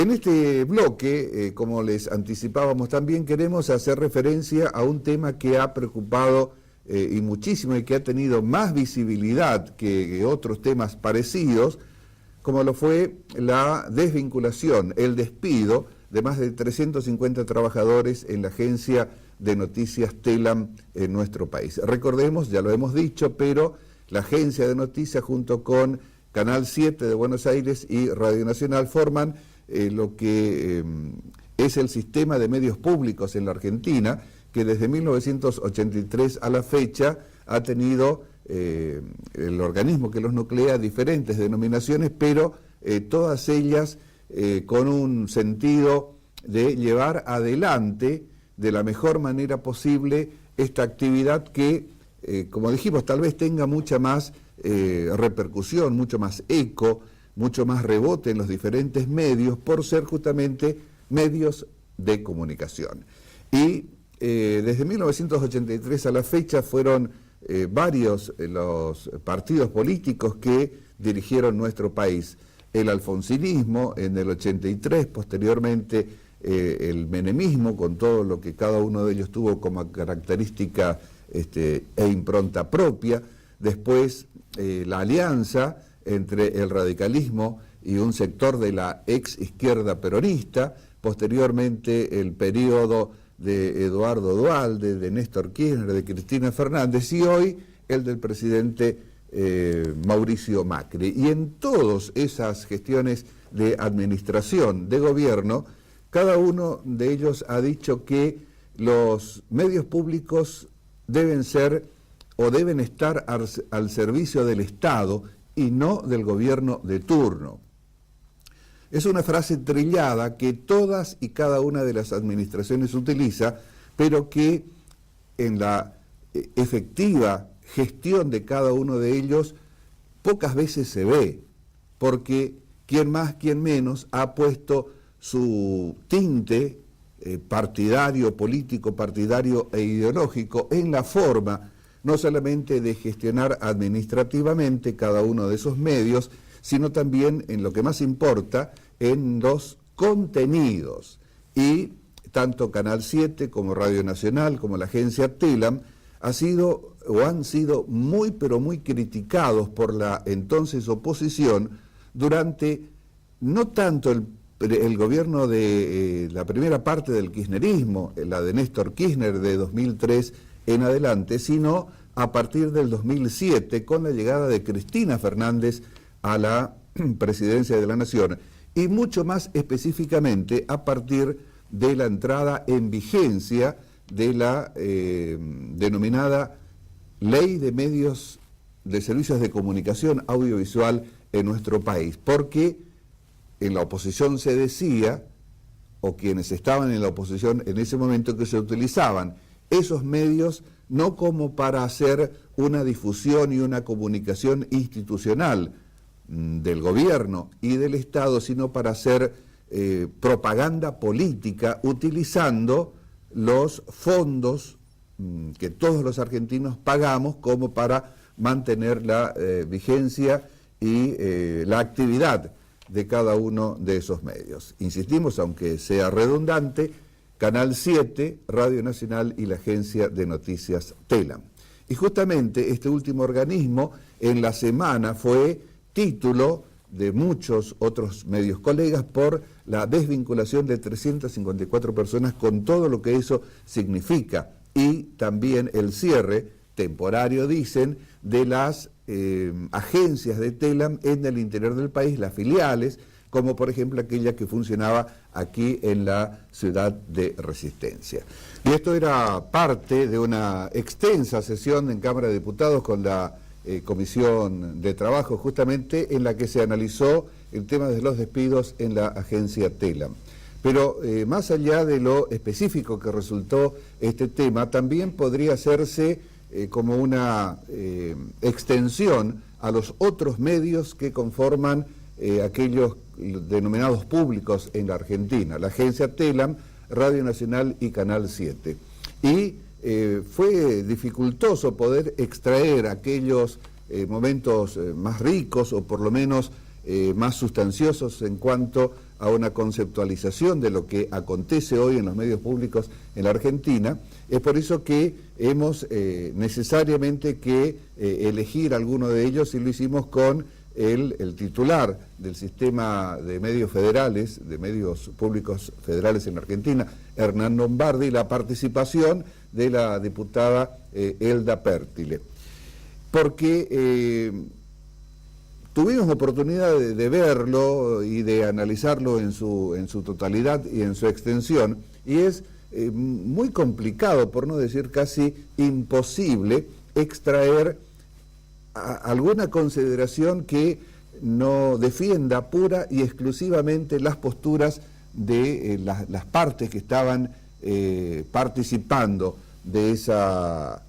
En este bloque, como les anticipábamos también, queremos hacer referencia a un tema que ha preocupado y muchísimo y que ha tenido más visibilidad que otros temas parecidos, como lo fue la desvinculación, el despido de más de 350 trabajadores en la agencia de noticias Telam en nuestro país. Recordemos, ya lo hemos dicho, pero la agencia de noticias junto con Canal 7 de Buenos Aires y Radio Nacional forman lo que es el sistema de medios públicos en la Argentina, que desde 1983 a la fecha ha tenido el organismo que los nuclea diferentes denominaciones, pero todas ellas con un sentido de llevar adelante de la mejor manera posible esta actividad que, como dijimos, tal vez tenga mucha más repercusión, mucho más eco, mucho más rebote en los diferentes medios por ser justamente medios de comunicación. Y desde 1983 a la fecha fueron varios los partidos políticos que dirigieron nuestro país. El alfonsinismo en el 83, posteriormente el menemismo, con todo lo que cada uno de ellos tuvo como característica e impronta propia. Después la alianza entre el radicalismo y un sector de la ex izquierda peronista, posteriormente el periodo de Eduardo Duhalde, de Néstor Kirchner, de Cristina Fernández y hoy el del presidente Mauricio Macri. Y en todas esas gestiones de administración, de gobierno, cada uno de ellos ha dicho que los medios públicos deben ser o deben estar al servicio del Estado y no del gobierno de turno. Es una frase trillada que todas y cada una de las administraciones utiliza, pero que en la efectiva gestión de cada uno de ellos pocas veces se ve, porque quien más, quien menos ha puesto su tinte partidario, político, partidario e ideológico en la forma no solamente de gestionar administrativamente cada uno de esos medios, sino también en lo que más importa, en los contenidos. Y tanto Canal 7 como Radio Nacional, como la agencia Telam, han sido muy pero muy criticados por la entonces oposición durante no tanto el gobierno de la primera parte del kirchnerismo, la de Néstor Kirchner de 2003 en adelante, sino a partir del 2007 con la llegada de Cristina Fernández a la presidencia de la Nación y mucho más específicamente a partir de la entrada en vigencia de la denominada Ley de Medios de Servicios de Comunicación Audiovisual en nuestro país, porque en la oposición se decía, o quienes estaban en la oposición en ese momento, que se utilizaban esos medios no como para hacer una difusión y una comunicación institucional del gobierno y del Estado, sino para hacer propaganda política utilizando los fondos que todos los argentinos pagamos como para mantener la vigencia y la actividad de cada uno de esos medios. Insistimos, aunque sea redundante, Canal 7, Radio Nacional y la agencia de noticias Telam. Y justamente este último organismo en la semana fue título de muchos otros medios colegas por la desvinculación de 354 personas con todo lo que eso significa y también el cierre temporario, dicen, de las agencias de Telam en el interior del país, las filiales, como por ejemplo aquella que funcionaba aquí en la ciudad de Resistencia. Y esto era parte de una extensa sesión en Cámara de Diputados con la Comisión de Trabajo, justamente en la que se analizó el tema de los despidos en la agencia Telam. Pero más allá de lo específico que resultó este tema, también podría hacerse como una extensión a los otros medios que conforman aquellos denominados públicos en la Argentina, la agencia Telam, Radio Nacional y Canal 7. Y fue dificultoso poder extraer aquellos momentos más ricos o por lo menos más sustanciosos en cuanto a una conceptualización de lo que acontece hoy en los medios públicos en la Argentina. Es por eso que hemos necesariamente que elegir alguno de ellos, y lo hicimos con el titular del sistema de medios federales, de medios públicos federales en Argentina, Hernán Lombardi, y la participación de la diputada Elda Pértile. Porque tuvimos oportunidad de verlo y de analizarlo en su totalidad y en su extensión, y es muy complicado, por no decir casi imposible, extraer alguna consideración que no defienda pura y exclusivamente las posturas de las partes que estaban participando de esa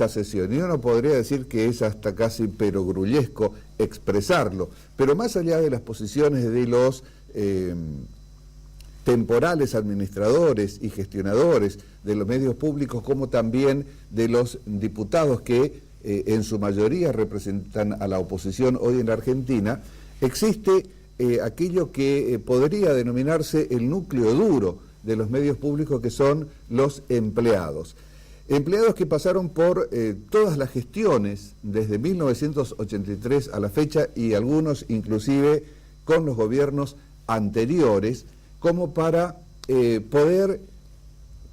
sesión. Y uno podría decir que es hasta casi perogrullesco expresarlo, pero más allá de las posiciones de los temporales administradores y gestionadores de los medios públicos, como también de los diputados que en su mayoría representan a la oposición hoy en la Argentina, existe aquello que podría denominarse el núcleo duro de los medios públicos, que son los empleados. Empleados que pasaron por todas las gestiones desde 1983 a la fecha, y algunos inclusive con los gobiernos anteriores, como para poder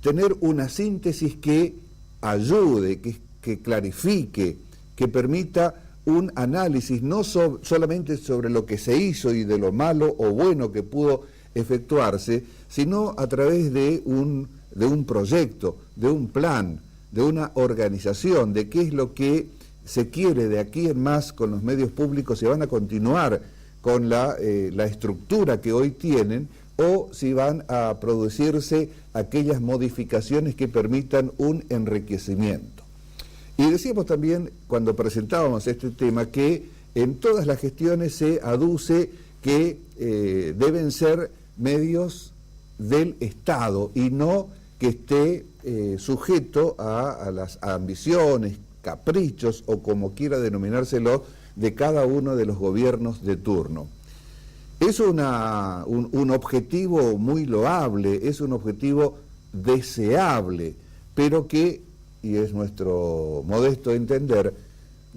tener una síntesis que ayude, que clarifique, que permita un análisis no solamente sobre lo que se hizo y de lo malo o bueno que pudo efectuarse, sino a través de un proyecto, de un plan, de una organización, de qué es lo que se quiere de aquí en más con los medios públicos, si van a continuar con la estructura que hoy tienen, o si van a producirse aquellas modificaciones que permitan un enriquecimiento. Y decíamos también, cuando presentábamos este tema, que en todas las gestiones se aduce que deben ser medios del Estado y no que esté sujeto a las ambiciones, caprichos o como quiera denominárselo, de cada uno de los gobiernos de turno. Es un objetivo muy loable, es un objetivo deseable, pero que, y es nuestro modesto entender,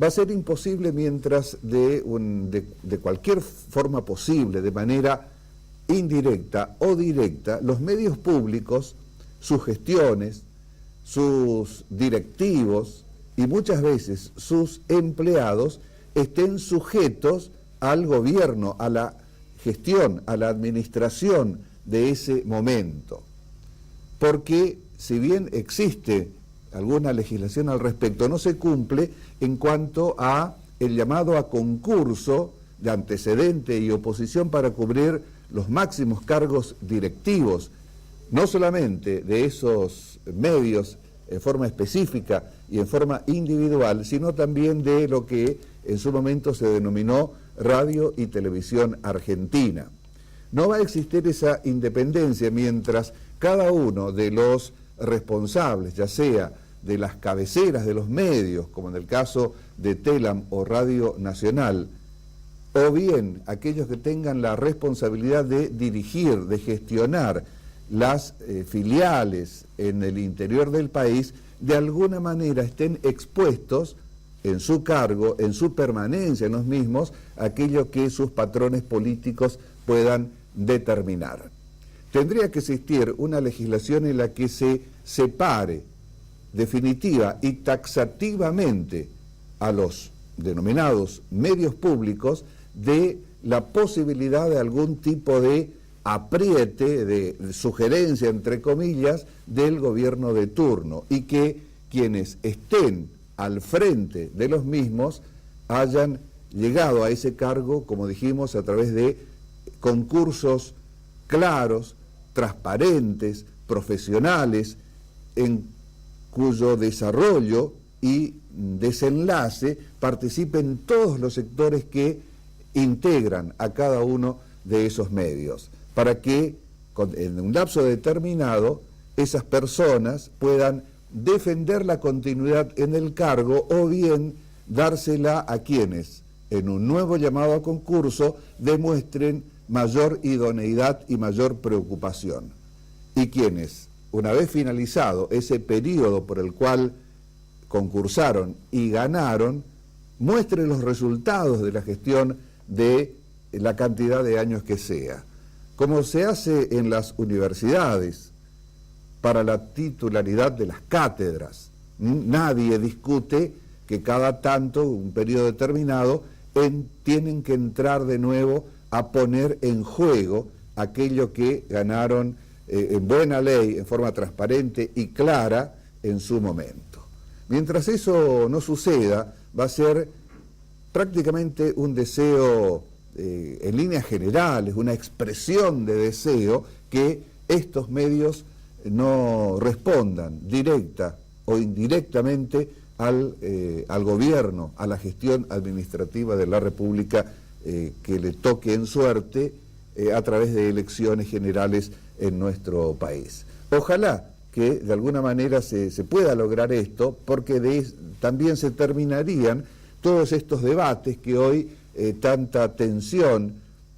va a ser imposible mientras de cualquier forma posible, de manera indirecta o directa, los medios públicos, sus gestiones, sus directivos y muchas veces sus empleados estén sujetos al gobierno, a la gestión, a la administración de ese momento. Porque si bien existe alguna legislación al respecto, no se cumple en cuanto a el llamado a concurso de antecedente y oposición para cubrir los máximos cargos directivos, no solamente de esos medios en forma específica y en forma individual, sino también de lo que en su momento se denominó Radio y Televisión Argentina. No va a existir esa independencia mientras cada uno de los responsables, ya sea de las cabeceras de los medios, como en el caso de Telam o Radio Nacional, o bien aquellos que tengan la responsabilidad de dirigir, de gestionar las filiales en el interior del país, de alguna manera estén expuestos en su cargo, en su permanencia en los mismos, aquello que sus patrones políticos puedan determinar. Tendría que existir una legislación en la que se separe definitiva y taxativamente a los denominados medios públicos de la posibilidad de algún tipo de apriete, de sugerencia, entre comillas, del gobierno de turno, y que quienes estén al frente de los mismos hayan llegado a ese cargo, como dijimos, a través de concursos claros, transparentes, profesionales, en cuyo desarrollo y desenlace participen todos los sectores que integran a cada uno de esos medios, para que en un lapso determinado esas personas puedan defender la continuidad en el cargo o bien dársela a quienes en un nuevo llamado a concurso demuestren mayor idoneidad y mayor preocupación. Y quienes, una vez finalizado ese periodo por el cual concursaron y ganaron, muestren los resultados de la gestión de la cantidad de años que sea. Como se hace en las universidades para la titularidad de las cátedras. Nadie discute que cada tanto, un periodo determinado, tienen que entrar de nuevo a poner en juego aquello que ganaron en buena ley, en forma transparente y clara en su momento. Mientras eso no suceda, va a ser prácticamente un deseo en líneas generales, una expresión de deseo que estos medios no respondan directa o indirectamente al gobierno, a la gestión administrativa de la República que le toque en suerte a través de elecciones generales en nuestro país. Ojalá que de alguna manera se pueda lograr esto, porque también se terminarían todos estos debates que hoy tanta tensión,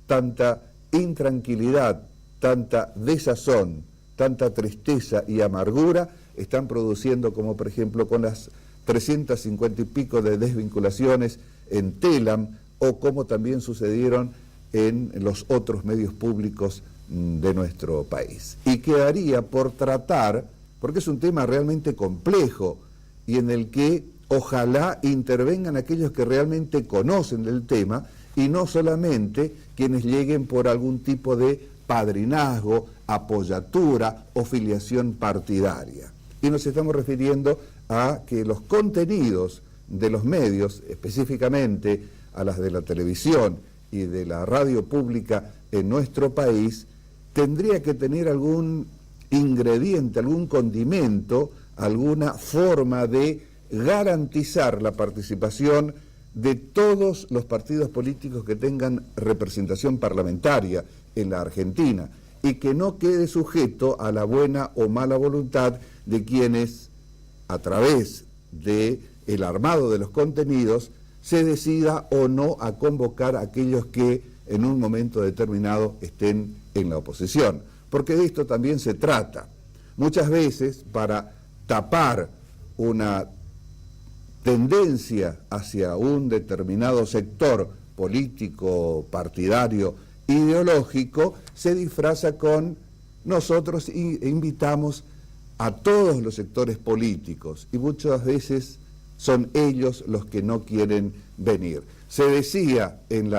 tanta intranquilidad, tanta desazón, tanta tristeza y amargura están produciendo, como por ejemplo con las 350 y pico de desvinculaciones en Telam, o como también sucedieron en los otros medios públicos de nuestro país. Y quedaría por tratar, porque es un tema realmente complejo y en el que ojalá intervengan aquellos que realmente conocen del tema y no solamente quienes lleguen por algún tipo de padrinazgo, apoyatura o filiación partidaria. Y nos estamos refiriendo a que los contenidos de los medios, específicamente a las de la televisión y de la radio pública en nuestro país, tendría que tener algún ingrediente, algún condimento, alguna forma de garantizar la participación de todos los partidos políticos que tengan representación parlamentaria en la Argentina y que no quede sujeto a la buena o mala voluntad de quienes, a través del armado de los contenidos, se decida o no a convocar a aquellos que en un momento determinado estén en la oposición. Porque de esto también se trata. Muchas veces, para tapar una tendencia hacia un determinado sector político, partidario, ideológico, se disfraza con nosotros e invitamos a todos los sectores políticos y muchas veces son ellos los que no quieren venir. Se decía en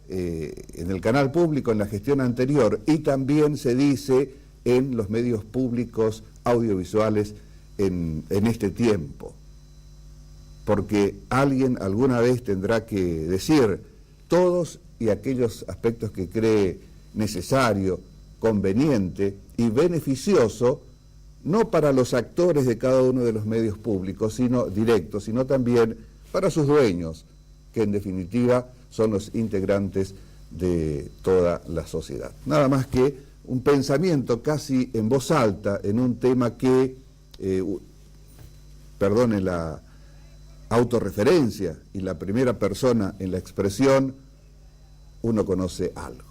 el canal público, en la gestión anterior, y también se dice en los medios públicos audiovisuales en este tiempo. Porque alguien alguna vez tendrá que decir todos y aquellos aspectos que cree necesario, conveniente y beneficioso, no para los actores de cada uno de los medios públicos, sino directos, sino también para sus dueños, que en definitiva son los integrantes de toda la sociedad. Nada más que un pensamiento casi en voz alta en un tema que, perdone la autorreferencia y la primera persona en la expresión, uno conoce algo.